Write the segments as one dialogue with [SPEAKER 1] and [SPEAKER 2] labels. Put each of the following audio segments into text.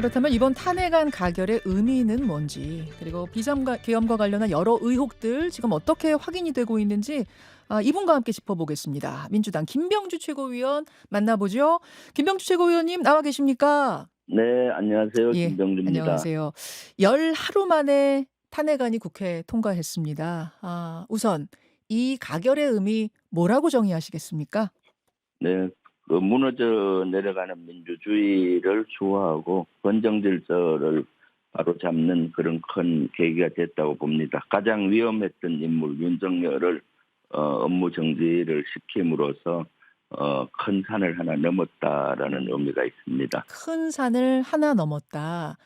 [SPEAKER 1] 그렇다면 이번 탄핵안 가결의 의미는 뭔지, 그리고 비상가 계엄과 관련한 여러 의혹들 지금 어떻게 확인이 되고 있는지 이분과 함께 짚어보겠습니다. 민주당 김병주 최고위원 만나보죠. 김병주 최고위원님 나와 계십니까?
[SPEAKER 2] 네, 안녕하세요.
[SPEAKER 1] 예,
[SPEAKER 2] 김병주입니다.
[SPEAKER 1] 안녕하세요. 열 하루 만에 탄핵안이 국회에 통과했습니다. 우선 이 가결의 의미 뭐라고 정의하시겠습니까?
[SPEAKER 2] 네, 그 무너져 내려가는 민주주의를 수호하고 헌정 질서를 바로잡는 그런 큰 계기가 됐다고 봅니다. 가장 위험했던 인물 윤석열을 업무 정지를 시킴으로써 큰 산을 하나 넘었다라는 의미가 있습니다.
[SPEAKER 1] 큰 산을 하나 넘었다.
[SPEAKER 2] 네.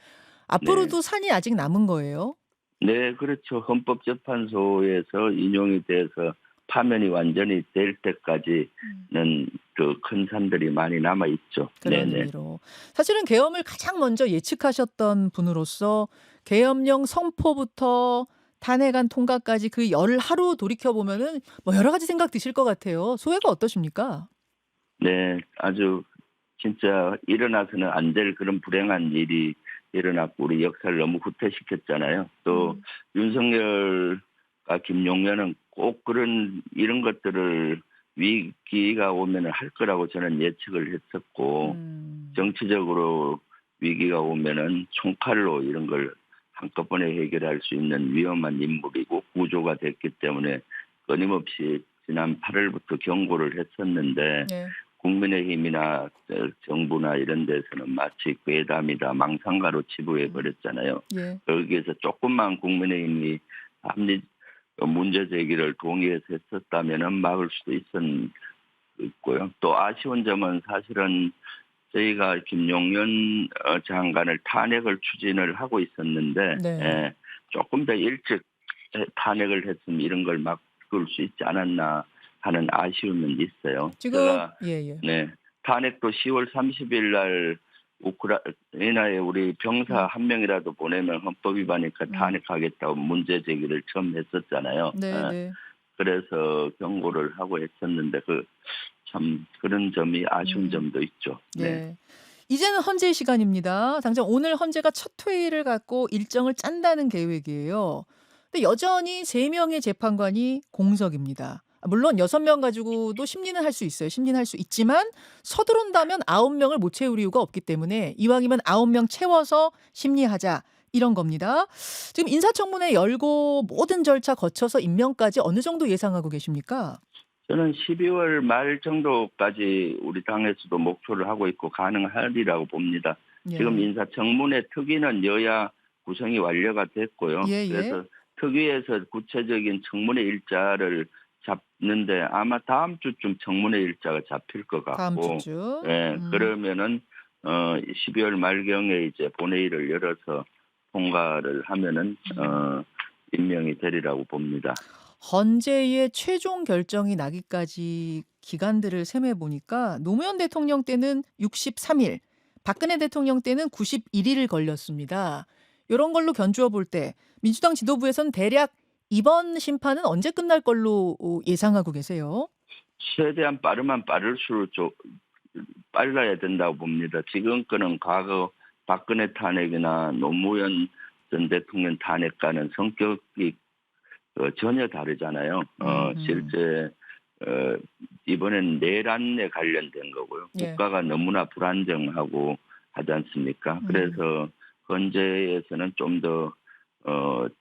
[SPEAKER 1] 앞으로도 산이 아직 남은 거예요?
[SPEAKER 2] 네, 그렇죠. 헌법재판소에서 인용이 돼서 파면이 완전히 될
[SPEAKER 1] 음.
[SPEAKER 2] 때까지는 그 큰 산들이 많이 남아 있죠.
[SPEAKER 1] 그런
[SPEAKER 2] 네네.
[SPEAKER 1] 의미로. 사실은 계엄을 가장 먼저 예측하셨던 분으로서 계엄령 선포부터 탄핵안 통과까지 그 열 하루 돌이켜 보면은 뭐 여러 가지 생각 드실 것 같아요. 소회가 어떠십니까?
[SPEAKER 2] 네, 아주 진짜 일어나서는 안 될 그런 불행한 일이 일어났고 우리 역사를 너무 후퇴시켰잖아요. 또
[SPEAKER 1] 음.
[SPEAKER 2] 윤석열과 김용현은 꼭 그런 이런 것들을 위기가 오면은 할 거라고 저는 예측을 했었고
[SPEAKER 1] 음.
[SPEAKER 2] 정치적으로 위기가 오면은 총칼로 이런 걸 한꺼번에 해결할 수 있는 위험한 인물이고 구조가 됐기 때문에 끊임없이 지난 8월부터 경고를 했었는데
[SPEAKER 1] 네.
[SPEAKER 2] 국민의힘이나 정부나 이런 데서는 마치 괴담이다, 망상가로 치부해
[SPEAKER 1] 음.
[SPEAKER 2] 버렸잖아요.
[SPEAKER 1] 예.
[SPEAKER 2] 거기에서 조금만 국민의힘이 합리 문제 제기를 동의해서 했었다면은 막을 수도 있고요. 또 아쉬운 점은 사실은 저희가 김용현 장관을 탄핵을 추진을 하고 있었는데
[SPEAKER 1] 네.
[SPEAKER 2] 조금 더 일찍 탄핵을 했으면 이런 걸 막을 수 있지 않았나 하는 아쉬움은 있어요.
[SPEAKER 1] 지금
[SPEAKER 2] 제가
[SPEAKER 1] 예예.
[SPEAKER 2] 네, 탄핵도 10월 30일 날 우크라이나에 우리 병사
[SPEAKER 1] 음.
[SPEAKER 2] 한 명이라도 보내면 헌법 위반이니까
[SPEAKER 1] 음.
[SPEAKER 2] 탄핵하겠다고 문제 제기를 처음 했었잖아요.
[SPEAKER 1] 네네.
[SPEAKER 2] 그래서 경고를 하고 했었는데 참 그런 점이 아쉬운
[SPEAKER 1] 음.
[SPEAKER 2] 점도 있죠. 네.
[SPEAKER 1] 예. 이제는 헌재의 시간입니다. 당장 오늘 헌재가 첫 회의를 갖고 일정을 짠다는 계획이에요. 근데 여전히 3 명의 재판관이 공석입니다. 물론 6명 가지고도 심리는 할 수 있어요. 심리는 할 수 있지만 서두른다면 9 명을 못 채울 이유가 없기 때문에 이왕이면 9명 채워서 심리하자 이런 겁니다. 지금 인사청문회 열고 모든 절차 거쳐서 임명까지 어느 정도 예상하고 계십니까?
[SPEAKER 2] 저는 12월 말 정도까지 우리 당에서도 목표를 하고 있고 가능하리라고 봅니다. 지금
[SPEAKER 1] 예.
[SPEAKER 2] 인사청문회 특위는 여야 구성이 완료가 됐고요.
[SPEAKER 1] 예예.
[SPEAKER 2] 그래서 특위에서 구체적인 청문회 일자를 잡는데 아마 다음 주쯤 청문회 일자가 잡힐 것
[SPEAKER 1] 다음
[SPEAKER 2] 같고,
[SPEAKER 1] 주쯤.
[SPEAKER 2] 예, 그러면은 12월 말경에 이제 본회의를 열어서 통과를 하면은
[SPEAKER 1] 음.
[SPEAKER 2] 임명이 되리라고 봅니다.
[SPEAKER 1] 헌재의 최종 결정이 나기까지 기간들을 셈해 보니까 노무현 대통령 때는 63 일, 박근혜 대통령 때는 91 일 걸렸습니다. 요런 걸로 견주어 볼 때 민주당 지도부에서는 대략 이번 심판은 언제 끝날 걸로 예상하고 계세요?
[SPEAKER 2] 최대한 빠르면 빠를수록 빨라야 된다고 봅니다. 지금 거는 과거 박근혜 탄핵이나 노무현 전 대통령 탄핵과는 성격이 전혀 다르잖아요.
[SPEAKER 1] 음음.
[SPEAKER 2] 실제 이번엔 내란에 관련된 거고요.
[SPEAKER 1] 예.
[SPEAKER 2] 국가가 너무나 불안정하고 하지 않습니까?
[SPEAKER 1] 음.
[SPEAKER 2] 그래서 헌재에서는 좀 더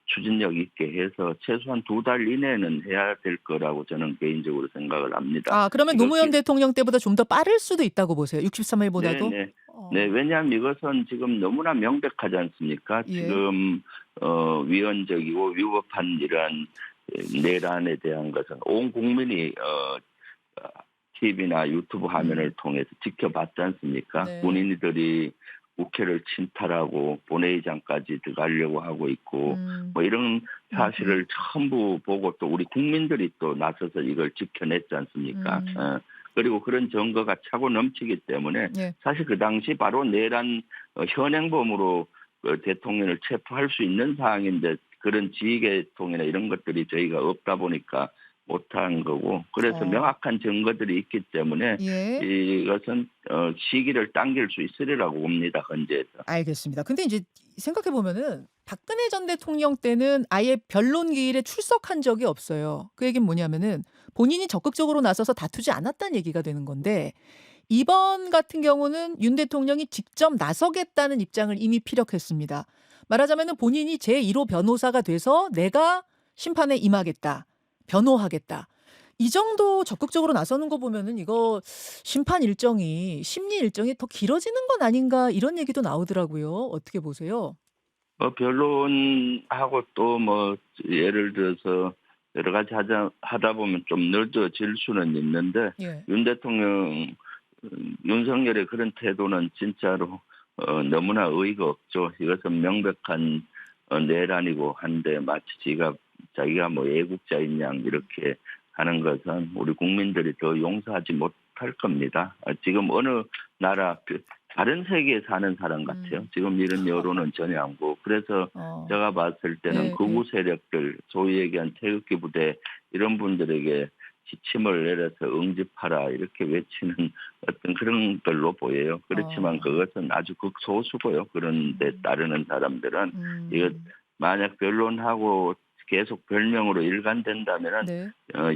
[SPEAKER 2] 추진력 있게 해서 최소한 2달 이내는 해야 될 거라고 저는 개인적으로 생각을 합니다.
[SPEAKER 1] 그러면
[SPEAKER 2] 이거
[SPEAKER 1] 노무현 대통령 때보다 좀 더 빠를 수도 있다고 보세요. 63 일보다도?
[SPEAKER 2] 네네. 네,
[SPEAKER 1] 어.
[SPEAKER 2] 왜냐하면 이것은 지금 너무나 명백하지 않습니까?
[SPEAKER 1] 예.
[SPEAKER 2] 지금 위헌적이고 위법한 이러한 내란에 대한 것은 온 국민이 TV나 유튜브 화면을
[SPEAKER 1] 음.
[SPEAKER 2] 통해서 지켜봤지 않습니까?
[SPEAKER 1] 네.
[SPEAKER 2] 본인들이 국회를 침탈하고 본회의장까지 들어가려고 하고 있고
[SPEAKER 1] 음.
[SPEAKER 2] 뭐 이런
[SPEAKER 1] 음음.
[SPEAKER 2] 사실을 전부 보고 또 우리 국민들이 또 나서서 이걸 지켜냈지 않습니까?
[SPEAKER 1] 음.
[SPEAKER 2] 그리고 그런 증거가 차고 넘치기 때문에
[SPEAKER 1] 예.
[SPEAKER 2] 사실 그 당시 바로 내란 현행범으로 대통령을 체포할 수 있는 사항인데 그런 지휘계통이나 이런 것들이 저희가 없다 보니까 못한 거고 그래서
[SPEAKER 1] 어.
[SPEAKER 2] 명확한 증거들이 있기 때문에
[SPEAKER 1] 예.
[SPEAKER 2] 이것은 시기를 당길 수 있으리라고 봅니다. 현재에서.
[SPEAKER 1] 알겠습니다. 근데 이제 생각해 보면은 박근혜 전 대통령 때는 아예 변론 기일에 출석한 적이 없어요. 그 얘기는 뭐냐면은 본인이 적극적으로 나서서 다투지 않았다는 얘기가 되는 건데 이번 같은 경우는 윤 대통령이 직접 나서겠다는 입장을 이미 피력했습니다. 말하자면은 본인이 제1호 변호사가 돼서 내가 심판에 임하겠다. 변호하겠다. 이 정도 적극적으로 나서는 거 보면은 이거 심판 일정이 심리 일정이 더 길어지는 건 아닌가 이런 얘기도 나오더라고요. 어떻게 보세요?
[SPEAKER 2] 변론하고 또 뭐 예를 들어서 여러 가지 하다 보면 좀 늦어질 수는 있는데
[SPEAKER 1] 예.
[SPEAKER 2] 윤 대통령 윤석열의 그런 태도는 진짜로 너무나 어이가 없죠. 이것은 명백한 내란이고 한데 마치 자기가 뭐 애국자인 양 이렇게 하는 것은 우리 국민들이 더 용서하지 못할 겁니다. 지금 어느 나라 다른 세계에 사는 사람 같아요.
[SPEAKER 1] 음.
[SPEAKER 2] 지금 이런 여론은 전혀 안 보고 그래서
[SPEAKER 1] 어.
[SPEAKER 2] 제가 봤을 때는
[SPEAKER 1] 예,
[SPEAKER 2] 극우
[SPEAKER 1] 예.
[SPEAKER 2] 세력들 소위 얘기한 태극기 부대 이런 분들에게 지침을 내려서 응집하라 이렇게 외치는 어떤 그런 걸로 보여요. 그렇지만
[SPEAKER 1] 어.
[SPEAKER 2] 그것은 아주 극소수고요. 그런 데 따르는 사람들은 이거
[SPEAKER 1] 음.
[SPEAKER 2] 만약 변론하고 계속 별명으로 일관된다면은
[SPEAKER 1] 네.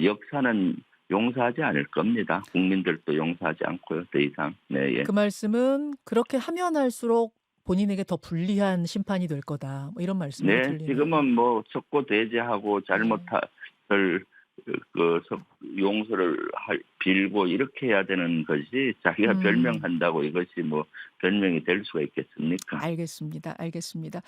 [SPEAKER 2] 역사는 용서하지 않을 겁니다. 국민들도 용서하지 않고요. 더 이상. 네, 예.
[SPEAKER 1] 그 말씀은 "그렇게 하면 할수록 본인에게 더 불리한 심판이 될 거다." 뭐 이런 말씀으로
[SPEAKER 2] 네,
[SPEAKER 1] 들리네요.
[SPEAKER 2] 지금은 뭐 석고대죄하고
[SPEAKER 1] 예.
[SPEAKER 2] 잘못을 용서를 빌고 이렇게 해야 되는 것이 자기가
[SPEAKER 1] 음.
[SPEAKER 2] 변명한다고 이것이 뭐 변명이 될 수가 있겠습니까?
[SPEAKER 1] 알겠습니다. 알겠습니다.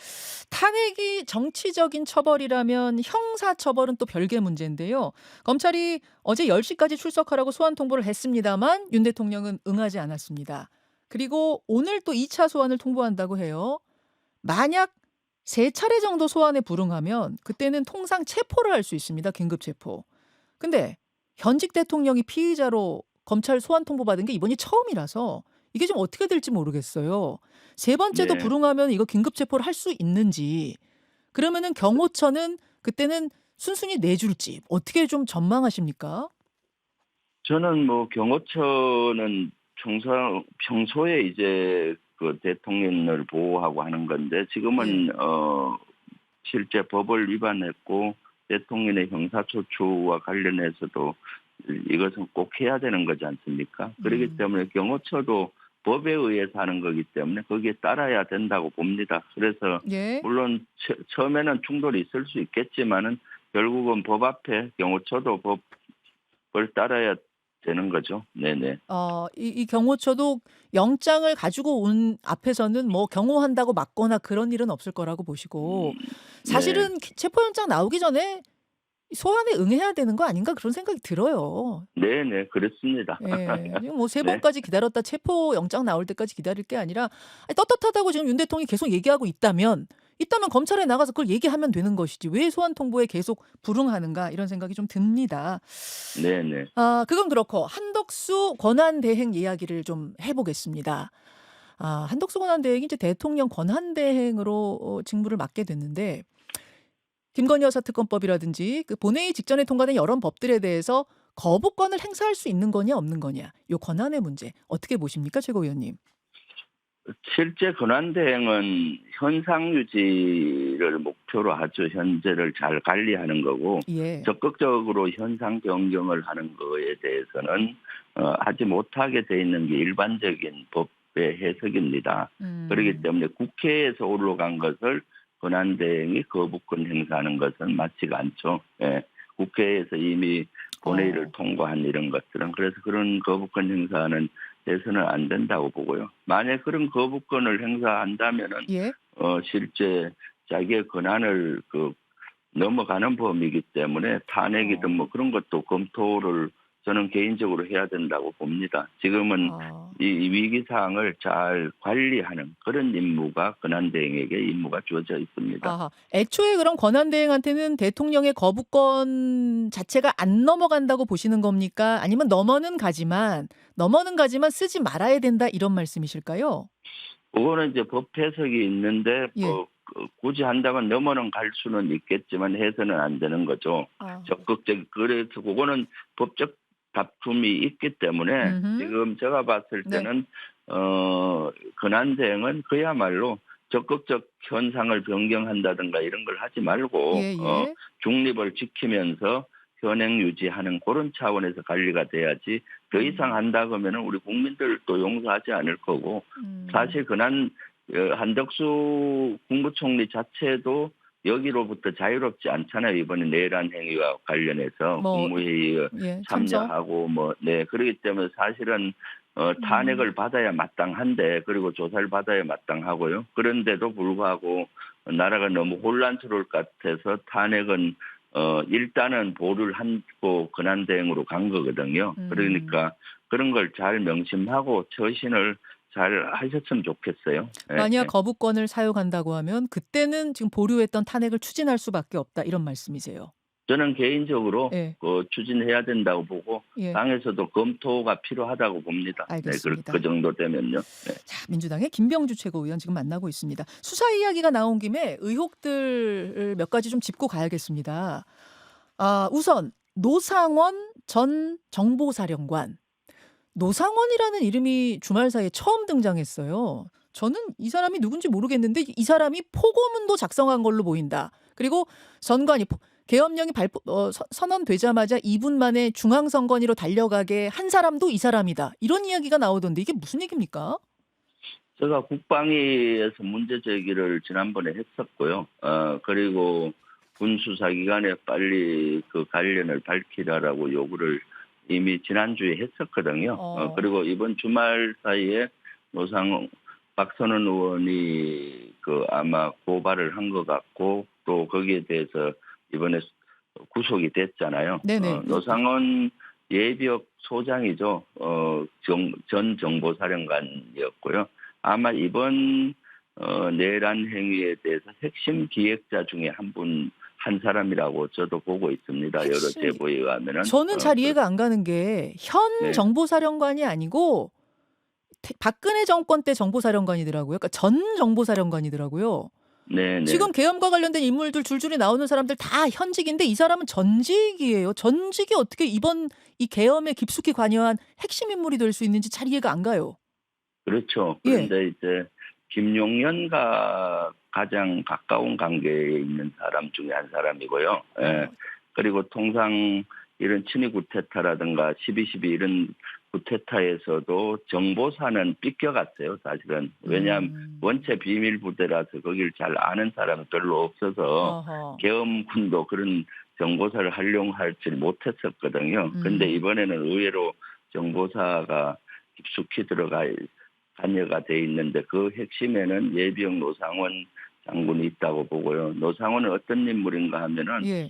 [SPEAKER 1] 탄핵이 정치적인 처벌이라면 형사 처벌은 또 별개 문제인데요. 검찰이 어제 10 시까지 출석하라고 소환 통보를 했습니다만 윤 대통령은 응하지 않았습니다. 그리고 오늘 또 2차 소환을 통보한다고 해요. 만약 3 차례 정도 소환에 불응하면 그때는 통상 체포를 할 수 있습니다, 긴급 체포. 근데 현직 대통령이 피의자로 검찰 소환 통보받은 게 이번이 처음이라서 이게 좀 어떻게 될지 모르겠어요. 세 번째도
[SPEAKER 2] 네.
[SPEAKER 1] 불응하면 이거 긴급 체포를 할 수 있는지, 그러면은 경호처는 그때는 순순히 내줄지 어떻게 좀 전망하십니까?
[SPEAKER 2] 저는 뭐 경호처는 평소에 이제 그 대통령을 보호하고 하는 건데
[SPEAKER 1] 예.
[SPEAKER 2] 지금은 실제 법을 위반했고 대통령의 형사소추와 관련해서도 이것은 꼭 해야 되는 거지 않습니까? 그렇기
[SPEAKER 1] 음.
[SPEAKER 2] 때문에 경호처도 법에 의해서 하는 거기 때문에 거기에 따라야 된다고 봅니다. 그래서
[SPEAKER 1] 예.
[SPEAKER 2] 물론 처음에는 충돌이 있을 수 있겠지만은 결국은 법 앞에 경호처도 법을 따라야 되는 거죠. 네네.
[SPEAKER 1] 이 경호처도 영장을 가지고 온 앞에서는 뭐 경호한다고 막거나 그런 일은 없을 거라고 보시고
[SPEAKER 2] 네.
[SPEAKER 1] 사실은 체포영장 나오기 전에 소환에 응해야 되는 거 아닌가 그런 생각이 들어요.
[SPEAKER 2] 네네. 그렇습니다.
[SPEAKER 1] 예. 지금 뭐 3
[SPEAKER 2] 네.
[SPEAKER 1] 번까지 기다렸다 체포영장 나올 때까지 기다릴 게 아니라 아니 떳떳하다고 지금 윤 대통령이 계속 얘기하고 있다면 검찰에 나가서 그걸 얘기하면 되는 것이지 '왜 소환 통보에 계속 불응하는가.' 이런 생각이 좀 듭니다.
[SPEAKER 2] 네네.
[SPEAKER 1] 그건 그렇고 한덕수 권한대행 이야기를 좀 해 보겠습니다. 한덕수 권한대행이 이제 대통령 권한대행으로 직무를 맡게 됐는데 김건희 여사 특검법이라든지 그 본회의 직전에 통과된 여러 법들에 대해서 거부권을 행사할 수 있는 거냐 없는 거냐. 요 권한의 문제 어떻게 보십니까 최고위원님?
[SPEAKER 2] 실제 권한대행은 현상 유지를 목표로 하죠. 현재를 잘 관리하는 거고
[SPEAKER 1] 예.
[SPEAKER 2] 적극적으로 현상 변경을 하는 거에 대해서는 하지 못하게 돼 있는 게 일반적인 법의 해석입니다. 그렇기
[SPEAKER 1] 음.
[SPEAKER 2] 때문에 국회에서 올라간 것을 권한대행이 거부권 행사하는 것은 맞지가 않죠. 예. 국회에서 이미 본회의를
[SPEAKER 1] 어.
[SPEAKER 2] 통과한 이런 것들은 그래서 그런 거부권 행사는 해서는 안 된다고 보고요. 만약 그런 거부권을 행사한다면은
[SPEAKER 1] 예.
[SPEAKER 2] 실제 자기의 권한을 넘어가는 범위이기 때문에 탄핵이든
[SPEAKER 1] 어.
[SPEAKER 2] 뭐 그런 것도 검토를 저는 개인적으로 해야 된다고 봅니다. 지금은
[SPEAKER 1] 아.
[SPEAKER 2] 이 위기 사항을 잘 관리하는 그런 임무가 권한대행에게 임무가 주어져 있습니다.
[SPEAKER 1] 아하. 애초에 그럼 권한대행한테는 대통령의 거부권 자체가 안 넘어간다고 보시는 겁니까? 아니면 넘어는 가지만 쓰지 말아야 된다 이런 말씀이실까요?
[SPEAKER 2] 그거는 이제 법 해석이 있는데
[SPEAKER 1] 예.
[SPEAKER 2] 굳이 한다면 넘어는 갈 수는 있겠지만 해서는 안 되는 거죠.
[SPEAKER 1] 아.
[SPEAKER 2] 적극적 그래서 그거는 법적 다툼이 있기 때문에
[SPEAKER 1] 음흠.
[SPEAKER 2] 지금 제가 봤을
[SPEAKER 1] 네.
[SPEAKER 2] 때는 근한대행은 그야말로 적극적 현상을 변경한다든가 이런 걸 하지 말고
[SPEAKER 1] 예예.
[SPEAKER 2] 중립을 지키면서 현행 유지하는 그런 차원에서 관리가 돼야지 더 이상 한다 그러면은 우리 국민들도 용서하지 않을 거고 사실 그난 한덕수 국무총리 자체도 여기로부터 자유롭지 않잖아요. 이번에 내란 행위와 관련해서
[SPEAKER 1] 뭐
[SPEAKER 2] 국무회의에
[SPEAKER 1] 예, 참석.
[SPEAKER 2] 참여하고 그렇기 때문에 사실은 탄핵을 받아야 마땅한데 그리고 조사를 받아야 마땅하고요. 그런데도 불구하고 나라가 너무 혼란스러울 것 같아서 탄핵은 일단은 보류를 하고 근한대행으로 간 거거든요. 그러니까 그런 걸 잘 명심하고 처신을 잘 하셨으면 좋겠어요. 예,
[SPEAKER 1] 만약
[SPEAKER 2] 예.
[SPEAKER 1] 거부권을 사용한다고 하면 그때는 지금 보류했던 탄핵을 추진할 수밖에 없다 이런 말씀이세요.
[SPEAKER 2] 저는 개인적으로
[SPEAKER 1] 예.
[SPEAKER 2] 추진해야 된다고 보고
[SPEAKER 1] 예.
[SPEAKER 2] 당에서도 검토가 필요하다고 봅니다. 네,
[SPEAKER 1] 알겠습니다.
[SPEAKER 2] 그 정도 되면요. 네.
[SPEAKER 1] 자, 민주당의 김병주 최고위원 지금 만나고 있습니다. 수사 이야기가 나온 김에 의혹들을 몇 가지 좀 짚고 가야겠습니다. 우선 노상원 전 정보사령관. 노상원이라는 이름이 주말 사이에 처음 등장했어요. 저는 이 사람이 누군지 모르겠는데 이 사람이 포고문도 작성한 걸로 보인다. 그리고 선관위 계엄령이 선언되자마자 2분 만에 중앙선관위로 달려가게 한 사람도 이 사람이다. 이런 이야기가 나오던데 이게 무슨 얘기입니까?
[SPEAKER 2] 제가 국방위에서 문제 제기를 지난번에 했었고요. 그리고 군수사기관에 빨리 그 관련을 밝히라라고 요구를 이미 지난주에 했었거든요. 그리고 이번 주말 사이에 박선원 의원이 아마 고발을 한 것 같고 또 거기에 대해서 이번에 구속이 됐잖아요.
[SPEAKER 1] 네네.
[SPEAKER 2] 노상원 예비역 소장이죠. 전 정보사령관이었고요. 아마 이번 내란 행위에 대해서 핵심 기획자 중에 한 사람이라고 저도 보고 있습니다. 여러
[SPEAKER 1] 핵심
[SPEAKER 2] 제보에 의하면은.
[SPEAKER 1] 저는 잘 이해가 안 가는 게 현
[SPEAKER 2] 네.
[SPEAKER 1] 정보사령관이 아니고 박근혜 정권 때 정보사령관이더라고요. 그러니까 전 정보사령관이더라고요.
[SPEAKER 2] 네.
[SPEAKER 1] 지금 계엄과 관련된 인물들 줄줄이 나오는 사람들 다 현직인데 이 사람은 전직이에요. 전직이 어떻게 이번 이 계엄에 깊숙이 관여한 핵심 인물이 될 수 있는지 잘 이해가 안 가요.
[SPEAKER 2] 그렇죠.
[SPEAKER 1] 예.
[SPEAKER 2] 그런데 이제 김용현과 가장 가까운 관계에 있는 사람 중에 한 사람이고요. 예. 그리고 통상 이런 친위 구테타라든가 12.12 이런 구테타에서도 정보사는 삐껴갔어요. 사실은. 왜냐하면 원체 비밀 부대라서 거길 잘 아는 사람은 별로 없어서 계엄군도 그런 정보사를 활용하지 못했었거든요. 그런데 이번에는 의외로 정보사가 깊숙이 관여가 돼 있는데 그 핵심에는 예비역 노상원 장군이 있다고 보고요. 노상원은 어떤 인물인가 하면은
[SPEAKER 1] 예.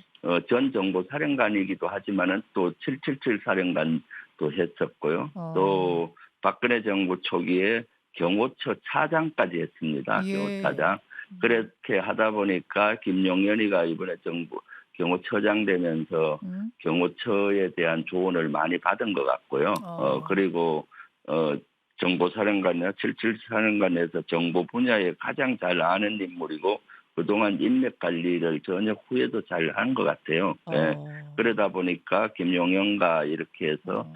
[SPEAKER 2] 전 정보사령관이기도 하지만은 또 777 사령관도 했었고요. 또 박근혜 정부 초기에 경호처 차장까지 했습니다.
[SPEAKER 1] 예.
[SPEAKER 2] 경호차장. 그렇게 하다 보니까 김용현이가 이번에 경호처장 되면서 경호처에 대한 조언을 많이 받은 것 같고요. 그리고 정보사령관이나 777사령관에서 정보 분야에 가장 잘 아는 인물이고 그동안 인맥 관리를 전혀 후회도 잘 한 것 같아요. 네. 그러다 보니까 김용현과 이렇게 해서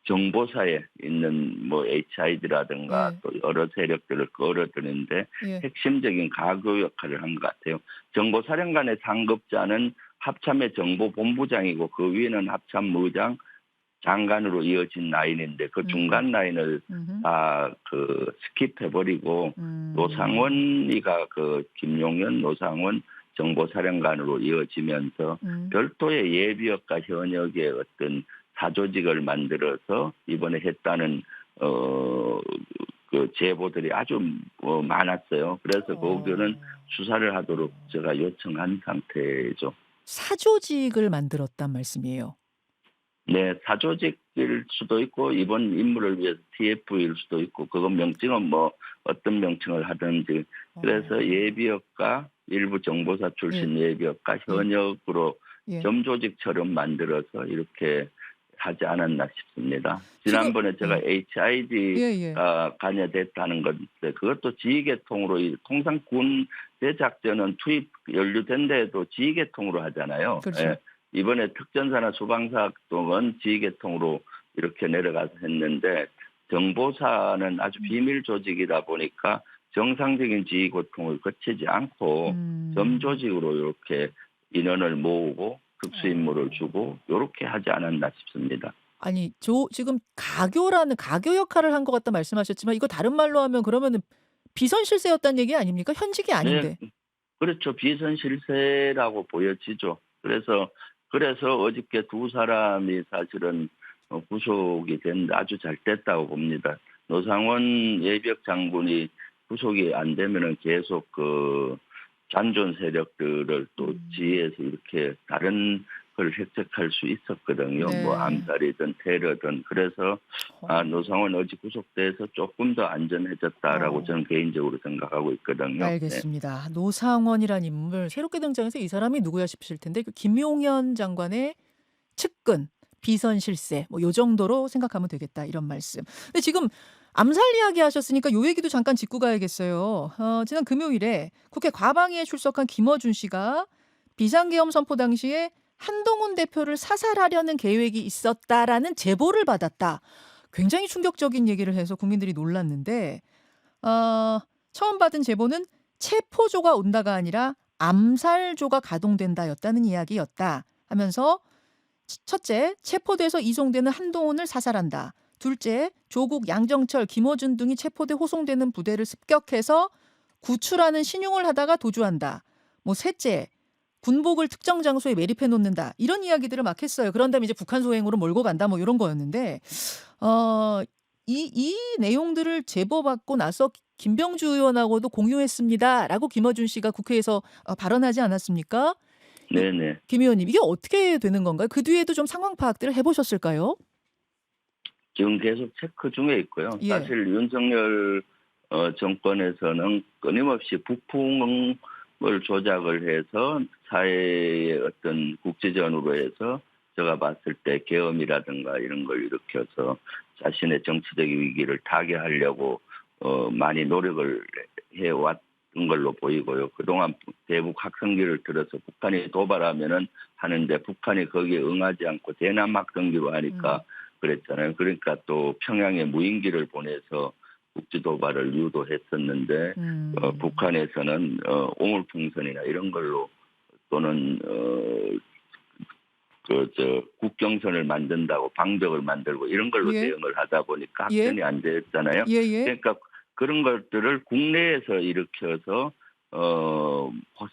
[SPEAKER 2] 정보사에 있는 HID라든가 또 여러 세력들을 끌어들이는데 핵심적인 가교 역할을 한 것 같아요. 정보사령관의 상급자는 합참의 정보본부장이고 그 위에는 합참무장 장관으로 이어진 라인인데 그 중간 라인을 다 스킵해버리고 노상원이가 김용현 노상원 정보사령관으로 이어지면서 별도의 예비역과 현역의 어떤 사조직을 만들어서 이번에 했다는 제보들이 아주 많았어요. 그래서 거기는 수사를 하도록 제가 요청한 상태죠.
[SPEAKER 1] 사조직을 만들었단 말씀이에요.
[SPEAKER 2] 네, 사조직일 수도 있고 이번 임무를 위해서 TF일 수도 있고 그건 명칭은 어떤 명칭을 하든지 그래서 예비역과 일부 정보사 출신 예비역과 현역으로 점조직처럼 만들어서 이렇게 하지 않았나 싶습니다.
[SPEAKER 1] 지금
[SPEAKER 2] 지난번에 제가 HID가
[SPEAKER 1] 예예.
[SPEAKER 2] 관여됐다는 건데 그것도 지휘계통으로 통상 군 대작전은 투입 연루된 데에도 지휘계통으로 하잖아요.
[SPEAKER 1] 그렇죠.
[SPEAKER 2] 예. 이번에 특전사나 수방사 등은 지휘계통으로 이렇게 내려가서 했는데 정보사는 아주 비밀 조직이다 보니까 정상적인 지휘계통을 거치지 않고 점조직으로 이렇게 인원을 모으고 특수임무를 주고 이렇게 하지 않았나 싶습니다.
[SPEAKER 1] 아니 지금 가교 역할을 한 것 같다 말씀하셨지만 이거 다른 말로 하면 그러면은 비선실세였다는 얘기 아닙니까? 현직이
[SPEAKER 2] 네,
[SPEAKER 1] 아닌데.
[SPEAKER 2] 그렇죠. 비선실세라고 보여지죠. 그래서 어저께 두 사람이 사실은 구속이 됐는데 아주 잘 됐다고 봅니다. 노상원 예비역 장군이 구속이 안 되면은 계속 그 잔존 세력들을 또 지휘해서 이렇게 다른 걸 획책할 수 있었거든요.
[SPEAKER 1] 네.
[SPEAKER 2] 뭐 암살이든 테러든. 그래서 노상원 어제 구속돼서 조금 더 안전해졌다라고 저는 개인적으로 생각하고 있거든요. 네.
[SPEAKER 1] 알겠습니다. 노상원이란 인물 새롭게 등장해서 이 사람이 누구야 싶으실 텐데 그 김용현 장관의 측근, 비선실세 뭐 요 정도로 생각하면 되겠다 이런 말씀. 근데 지금 암살 이야기 하셨으니까 요 얘기도 잠깐 짚고 가야겠어요. 지난 금요일에 국회 과방위에 출석한 김어준 씨가 비상계엄 선포 당시에 한동훈 대표를 사살하려는 계획이 있었다라는 제보를 받았다. 굉장히 충격적인 얘기를 해서 국민들이 놀랐는데 처음 받은 제보는 체포조가 온다가 아니라 암살조가 가동된다였다는 이야기였다 하면서 첫째, 체포돼서 이송되는 한동훈을 사살한다. 둘째, 조국, 양정철, 김어준 등이 체포돼 호송되는 부대를 습격해서 구출하는 신용을 하다가 도주한다. 뭐 셋째, 군복을 특정 장소에 매립해 놓는다. 이런 이야기들을 막 했어요. 그런 다음에 이제 북한 소행으로 몰고 간다. 뭐 이런 거였는데 이 내용들을 제보받고 나서 김병주 의원하고도 공유했습니다라고 김어준 씨가 국회에서 발언하지 않았습니까?
[SPEAKER 2] 네네.
[SPEAKER 1] 김 의원님, 이게 어떻게 되는 건가요? 그 뒤에도 좀 상황 파악들을 해보셨을까요?
[SPEAKER 2] 지금 계속 체크 중에 있고요.
[SPEAKER 1] 예.
[SPEAKER 2] 사실 윤석열 정권에서는 끊임없이 북풍을 조작을 해서 사회의 어떤 국제전으로 해서 제가 봤을 때 계엄이라든가 이런 걸 일으켜서 자신의 정치적인 위기를 타개하려고 많이 노력을 해왔던 걸로 보이고요. 그동안 대북 학생기를 들어서 북한이 도발하면은 하는데 북한이 거기에 응하지 않고 대남 학생기로 하니까 그랬잖아요. 그러니까 또 평양에 무인기를 보내서 국지 도발을 유도했었는데 북한에서는 오물풍선이나 이런 걸로 또는 국경선을 만든다고 방벽을 만들고 이런 걸로
[SPEAKER 1] 예.
[SPEAKER 2] 대응을 하다 보니까 학전이 안 됐잖아요.
[SPEAKER 1] 예예.
[SPEAKER 2] 그러니까 그런 것들을 국내에서 일으켜서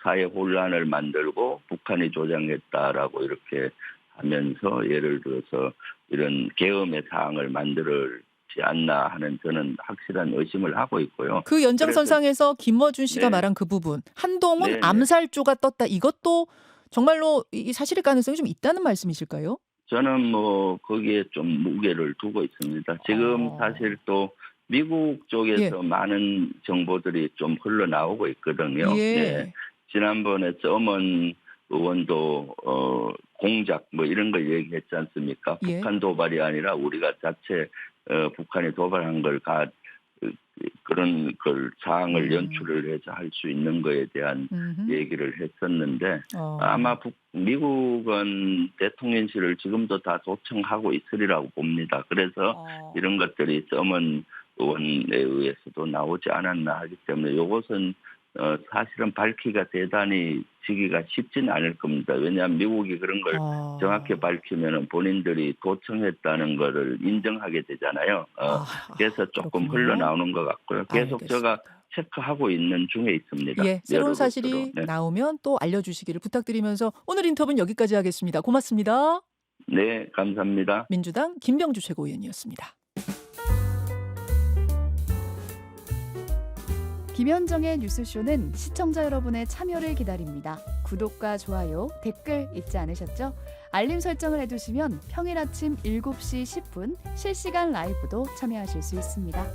[SPEAKER 2] 사회 혼란을 만들고 북한이 조장했다라고 이렇게 하면서 예를 들어서 이런 계엄의 사항을 만들지 않나 하는 저는 확실한 의심을 하고 있고요.
[SPEAKER 1] 그 연장선상에서 김어준 씨가
[SPEAKER 2] 네.
[SPEAKER 1] 말한 그 부분, 한동훈
[SPEAKER 2] 네네.
[SPEAKER 1] 암살조가 떴다. 이것도 정말로 이 사실일 가능성이 좀 있다는 말씀이실까요?
[SPEAKER 2] 저는 뭐 거기에 좀 무게를 두고 있습니다. 지금 사실 또 미국 쪽에서 많은 정보들이 좀 흘러나오고 있거든요.
[SPEAKER 1] 예.
[SPEAKER 2] 네. 지난번에 서먼 의원도 공작 뭐 이런 걸 얘기했지 않습니까?
[SPEAKER 1] 예.
[SPEAKER 2] 북한 도발이 아니라 우리가 자체 북한이 도발한 걸 그런 걸 사항을 연출을 해서 할 수 있는 거에 대한 얘기를 했었는데 아마 미국은 대통령실을 지금도 다 도청하고 있으리라고 봅니다. 그래서 이런 것들이 서먼 의원에 의해서도 나오지 않았나 하기 때문에 이것은 사실은 밝히기가 대단히 지기가 쉽지는 않을 겁니다. 왜냐하면 미국이 그런 걸 정확히 밝히면 본인들이 도청했다는 거를 인정하게 되잖아요. 그래서 조금
[SPEAKER 1] 그렇군요.
[SPEAKER 2] 흘러나오는 것 같고요. 계속
[SPEAKER 1] 알겠습니다.
[SPEAKER 2] 제가 체크하고 있는 중에 있습니다.
[SPEAKER 1] 예, 새로운
[SPEAKER 2] 여러
[SPEAKER 1] 사실이
[SPEAKER 2] 곳으로. 네.
[SPEAKER 1] 나오면 또 알려주시기를 부탁드리면서 오늘 인터뷰는 여기까지 하겠습니다. 고맙습니다.
[SPEAKER 2] 네, 감사합니다.
[SPEAKER 1] 민주당 김병주 최고위원이었습니다.
[SPEAKER 3] 김현정의 뉴스쇼는 시청자 여러분의 참여를 기다립니다. 구독과 좋아요, 댓글 잊지 않으셨죠? 알림 설정을 해두시면 평일 아침 7시 10분 실시간 라이브도 참여하실 수 있습니다.